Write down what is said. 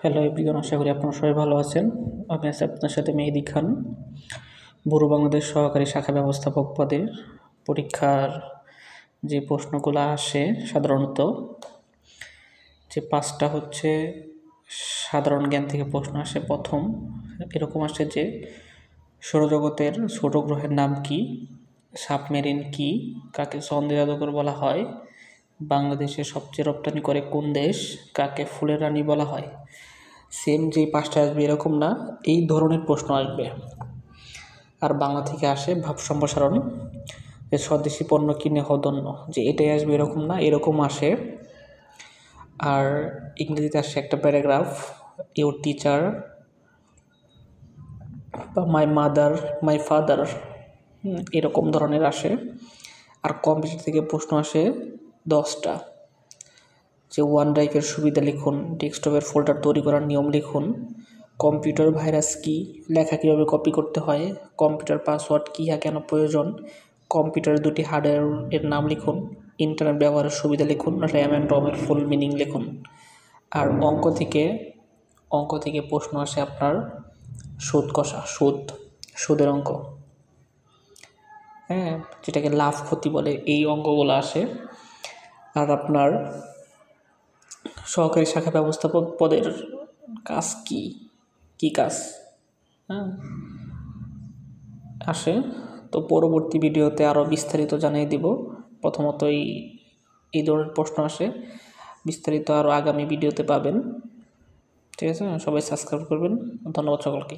Hello everyone, আশা করি আপনারা সবাই ভালো আছেন। আমি আছি আপনার সাথে মেহেদি খান। ব্যুরো বাংলাদেশ সহকারী শাখা ব্যবস্থাপক পদের পরীক্ষার যে প্রশ্নগুলো আসে সাধারণত, যে 5টা হচ্ছে সাধারণ জ্ঞান থেকে প্রশ্ন আসে। প্রথম এরকম আসে যে সৌরজগতের ছোট গ্রহের নাম কি, সাবমেরিন কি, কাকে সন্দেহ জাদুঘর বলা হয়, বাংলাদেশে সবচেয়ে রপ্তানি করে কোন দেশ, কাকে ফুলের রানী বলা হয়। সেম যেই 5টা আসবে এরকম না, এই ধরনের প্রশ্ন আসবে। আর বাংলা থেকে আসে ভাব সম্প্রসারণ, যে স্বদেশি পণ্য কিনে হদন্য, যে এটাই আসবে এরকম না, এরকম আসে। আর ইংরেজিতে আসে একটা প্যারাগ্রাফ, ইউর টিচার বা মাই মাদার, মাই ফাদার, এরকম ধরনের আসে। আর কম্পিউটার থেকে প্রশ্ন আসে 10টা, যে ওয়ান ড্রাইভের সুবিধা লিখুন, ডেস্কটপের ফোল্ডার তৈরি করার নিয়ম লিখুন, কম্পিউটার ভাইরাস কী, লেখা কীভাবে কপি করতে হয়, কম্পিউটার পাসওয়ার্ড কী আর কেন প্রয়োজন, কম্পিউটারের 2টি হার্ডওয়্যারের নাম লিখুন, ইন্টারনেট ব্যবহারের সুবিধা লিখুন, র্যাম অ্যান্ড রমের ফুল মিনিং লিখুন। আর অঙ্ক থেকে প্রশ্ন আসে আপনার সুদ কষা, সুদের অঙ্ক, যেটাকে লাভ ক্ষতি বলে, এই অঙ্কগুলো আসে। আর আপনার সহকারী শাখা ব্যবস্থাপক পদের কাজ কী কাজ আসে। তো পরবর্তী ভিডিওতে আরও বিস্তারিত জানিয়ে দিব। প্রথমত এই ধরনের প্রশ্ন আসে, বিস্তারিত আরও আগামী ভিডিওতে পাবেন। ঠিক আছে, সবাই সাবস্ক্রাইব করবেন। ধন্যবাদ সকলকে।